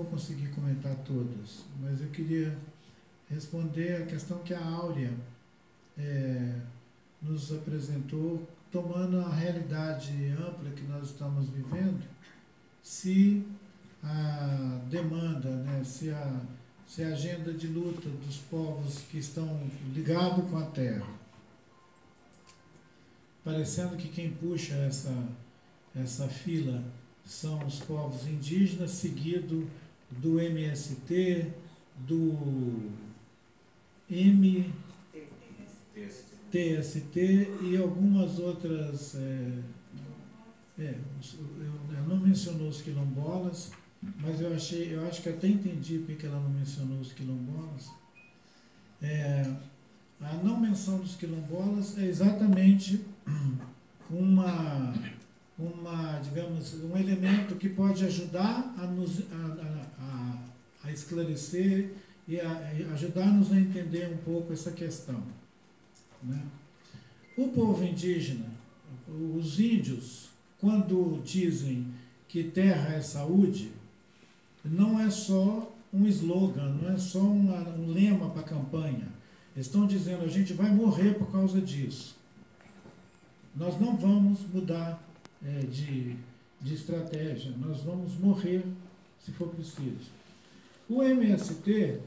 vou conseguir comentar todas, mas eu queria responder a questão que a Áurea nos apresentou, tomando a realidade ampla que nós estamos vivendo, se a demanda, né, se a agenda de luta dos povos que estão ligados com a terra, parecendo que quem puxa essa fila são os povos indígenas, seguido do MST, do MTST e algumas outras. Eu não mencionou os quilombolas, mas eu acho que até entendi porque ela não mencionou os quilombolas. A não menção dos quilombolas é exatamente digamos, um elemento que pode ajudar a esclarecer e ajudar-nos a entender um pouco essa questão, né? O povo indígena, os índios, quando dizem que terra é saúde, não é só um slogan, não é só um lema para a campanha. Eles estão dizendo, a gente vai morrer por causa disso. Nós não vamos mudar de estratégia, nós vamos morrer se for preciso. O MST,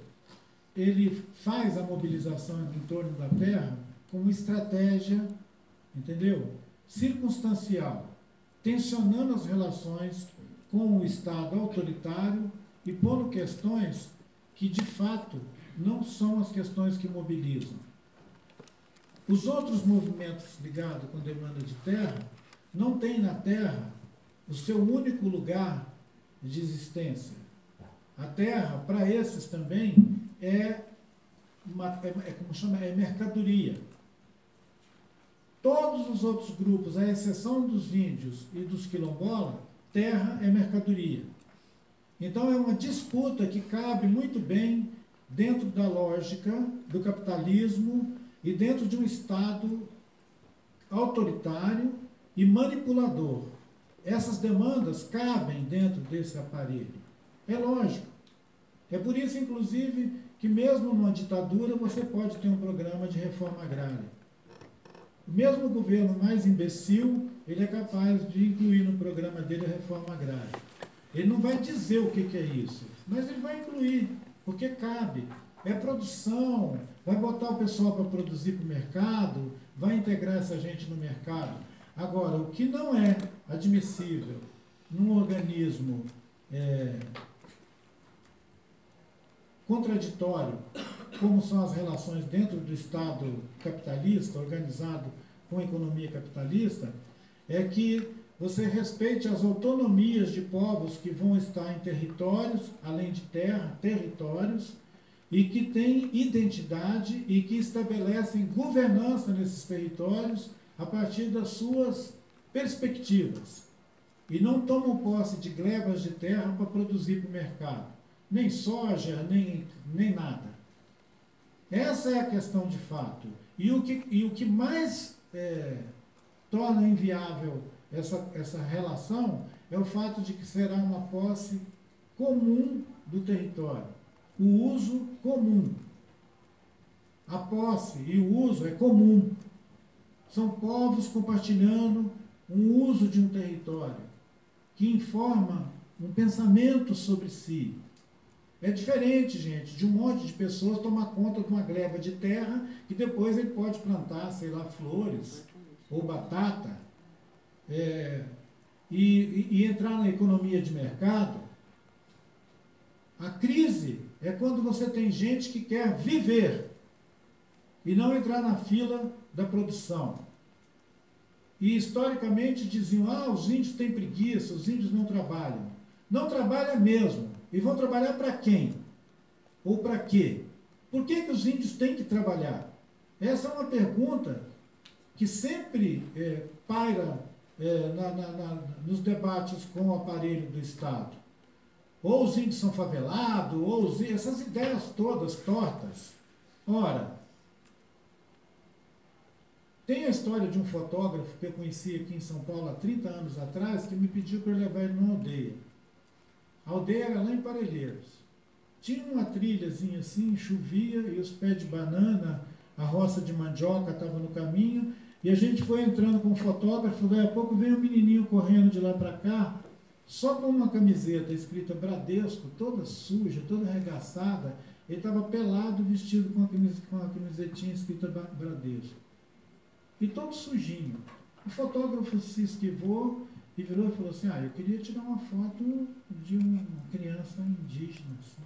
ele faz a mobilização em torno da terra como estratégia, entendeu? Circunstancial, tensionando as relações com o Estado autoritário e pondo questões que, de fato, não são as questões que mobilizam. Os outros movimentos ligados com demanda de terra não têm na terra o seu único lugar de existência. A terra, para esses também, é mercadoria. Todos os outros grupos, à exceção dos índios e dos quilombolas, terra é mercadoria. Então é uma disputa que cabe muito bem dentro da lógica do capitalismo e dentro de um Estado autoritário e manipulador. Essas demandas cabem dentro desse aparelho. É lógico. É por isso, inclusive, que mesmo numa ditadura você pode ter um programa de reforma agrária. Mesmo o governo mais imbecil, ele é capaz de incluir no programa dele a reforma agrária. Ele não vai dizer o que é isso, mas ele vai incluir, porque cabe. É produção, vai botar o pessoal para produzir para o mercado, vai integrar essa gente no mercado. Agora, o que não é admissível num organismo contraditório, como são as relações dentro do Estado capitalista, organizado com a economia capitalista, é que você respeite as autonomias de povos que vão estar em territórios, além de terra, territórios, e que têm identidade e que estabelecem governança nesses territórios a partir das suas perspectivas. E não tomam posse de glebas de terra para produzir para o mercado. Nem soja, nem nada. Essa é a questão de fato. E o que mais torna inviável essa relação é o fato de que será uma posse comum do território. O uso comum. A posse e o uso é comum. São povos compartilhando um uso de um território que informa um pensamento sobre si. É diferente, gente, de um monte de pessoas tomar conta de uma gleba de terra que depois ele pode plantar, sei lá, flores ou batata e entrar na economia de mercado. A crise é quando você tem gente que quer viver e não entrar na fila da produção. E historicamente diziam, os índios têm preguiça, os índios não trabalham. Não trabalham mesmo. E vão trabalhar para quem? Ou para quê? Por que os índios têm que trabalhar? Essa é uma pergunta que sempre paira nos debates com o aparelho do Estado. Ou os índios são favelados, ou essas ideias todas tortas. Ora, tem a história de um fotógrafo que eu conheci aqui em São Paulo há 30 anos atrás, que me pediu para eu levar ele numa aldeia. A aldeia era lá em Parelheiros. Tinha uma trilhazinha assim, chovia, e os pés de banana, a roça de mandioca estava no caminho, e a gente foi entrando com o fotógrafo, daí a pouco veio um menininho correndo de lá para cá, só com uma camiseta escrita Bradesco, toda suja, toda arregaçada. Ele estava pelado, vestido com a camisetinha escrita Bradesco. E todo sujinho. O fotógrafo se esquivou e virou e falou assim, eu queria tirar uma foto de uma criança indígena. Assim.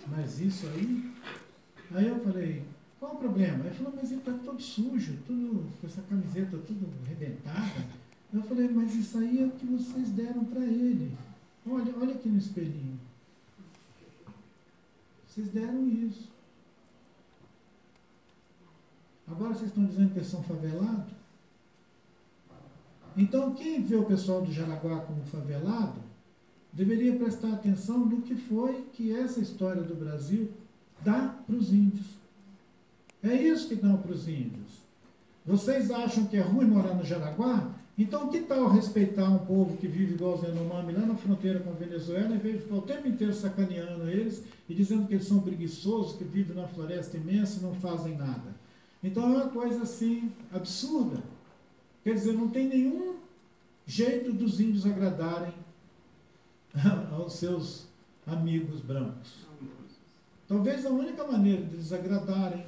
Mas isso aí? Aí eu falei, qual o problema? Ele falou, mas ele está todo sujo, tudo, com essa camiseta tudo arrebentada. Eu falei, mas isso aí é o que vocês deram para ele. Olha aqui no espelhinho. Vocês deram isso. Agora vocês estão dizendo que eles são favelados? Então, quem vê o pessoal do Jaraguá como favelado, deveria prestar atenção no que foi que essa história do Brasil dá para os índios. É isso que dão para os índios. Vocês acham que é ruim morar no Jaraguá? Então, que tal respeitar um povo que vive igual os Yanomami lá na fronteira com a Venezuela, em vez de ficar o tempo inteiro sacaneando eles e dizendo que eles são preguiçosos, que vivem numa floresta imensa e não fazem nada? Então, é uma coisa assim, absurda. Quer dizer, não tem nenhum jeito dos índios agradarem aos seus amigos brancos. Talvez a única maneira de eles agradarem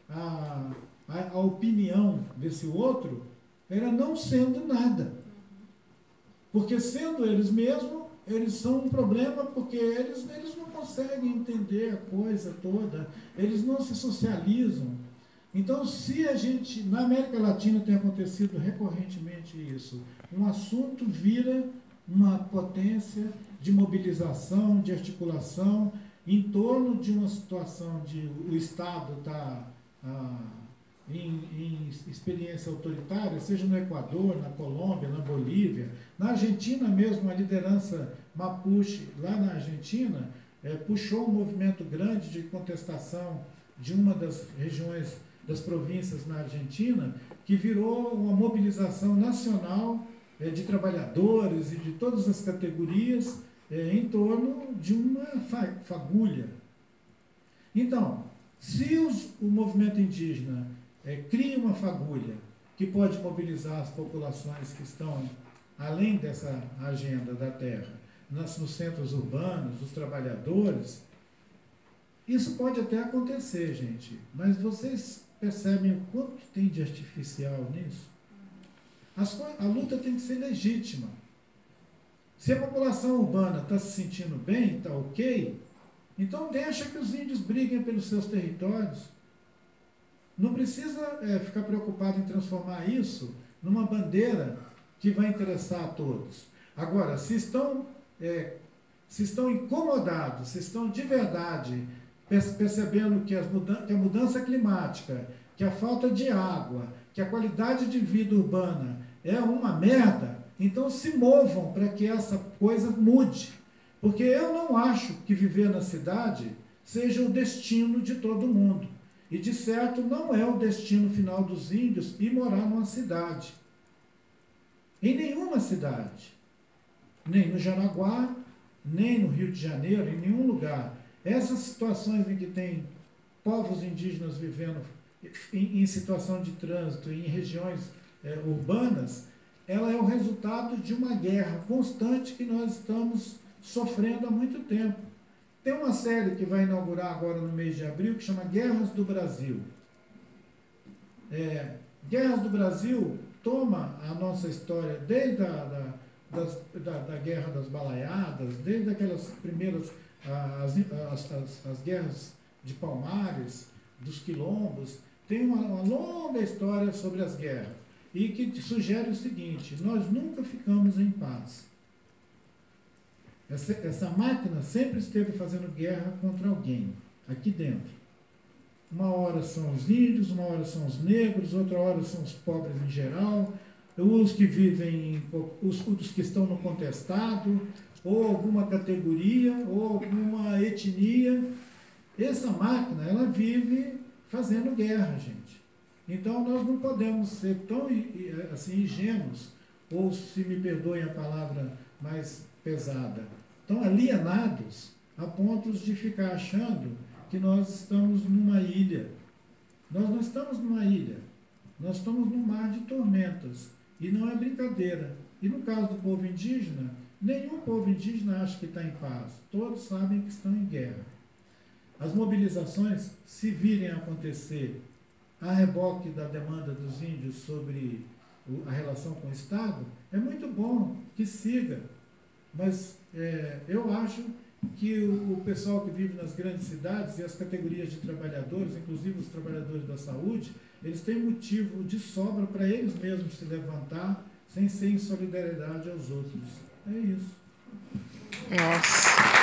a opinião desse outro era não sendo nada. Porque sendo eles mesmos, eles são um problema, porque eles não conseguem entender a coisa toda, eles não se socializam. Então, se a gente, na América Latina tem acontecido recorrentemente isso, um assunto vira uma potência de mobilização, de articulação, em torno de uma situação de o Estado estar em experiência autoritária, seja no Equador, na Colômbia, na Bolívia, na Argentina mesmo, a liderança Mapuche, lá na Argentina, puxou um movimento grande de contestação de uma das regiões, das províncias na Argentina, que virou uma mobilização nacional de trabalhadores e de todas as categorias em torno de uma fagulha. Então, se o movimento indígena cria uma fagulha que pode mobilizar as populações que estão além dessa agenda da terra, nos centros urbanos, dos trabalhadores, isso pode até acontecer, gente, mas vocês percebem o quanto tem de artificial nisso? A luta tem que ser legítima. Se a população urbana está se sentindo bem, está ok, então deixa que os índios briguem pelos seus territórios. Não precisa ficar preocupado em transformar isso numa bandeira que vai interessar a todos. Agora, se estão incomodados, se estão de verdade percebendo que a mudança climática, que a falta de água, que a qualidade de vida urbana é uma merda, então se movam para que essa coisa mude. Porque eu não acho que viver na cidade seja o destino de todo mundo. E, de certo, não é o destino final dos índios ir morar numa cidade. Em nenhuma cidade. Nem no Jaraguá, nem no Rio de Janeiro, em nenhum lugar. Essas situações em que tem povos indígenas vivendo em situação de trânsito, em regiões urbanas, ela é o resultado de uma guerra constante que nós estamos sofrendo há muito tempo. Tem uma série que vai inaugurar agora no mês de abril, que chama Guerras do Brasil. Guerras do Brasil toma a nossa história desde da Guerra das Balaiadas, desde aquelas primeiras, as guerras de Palmares, dos quilombos, tem uma longa história sobre as guerras, e que sugere o seguinte: nós nunca ficamos em paz. Essa máquina sempre esteve fazendo guerra contra alguém, aqui dentro. Uma hora são os índios, uma hora são os negros, outra hora são os pobres em geral, os que vivem, os que estão no contestado, ou alguma categoria, ou alguma etnia. Essa máquina, ela vive fazendo guerra, gente. Então, nós não podemos ser tão assim, ingênuos, ou, se me perdoem a palavra mais pesada, tão alienados a pontos de ficar achando que nós estamos numa ilha. Nós não estamos numa ilha, nós estamos num mar de tormentas, e não é brincadeira. E no caso do povo indígena, nenhum povo indígena acha que está em paz, todos sabem que estão em guerra. As mobilizações, se virem a acontecer a reboque da demanda dos índios sobre a relação com o Estado, é muito bom que siga, mas eu acho que o pessoal que vive nas grandes cidades e as categorias de trabalhadores, inclusive os trabalhadores da saúde, eles têm motivo de sobra para eles mesmos se levantar sem ser em solidariedade aos outros. É isso. Nossa.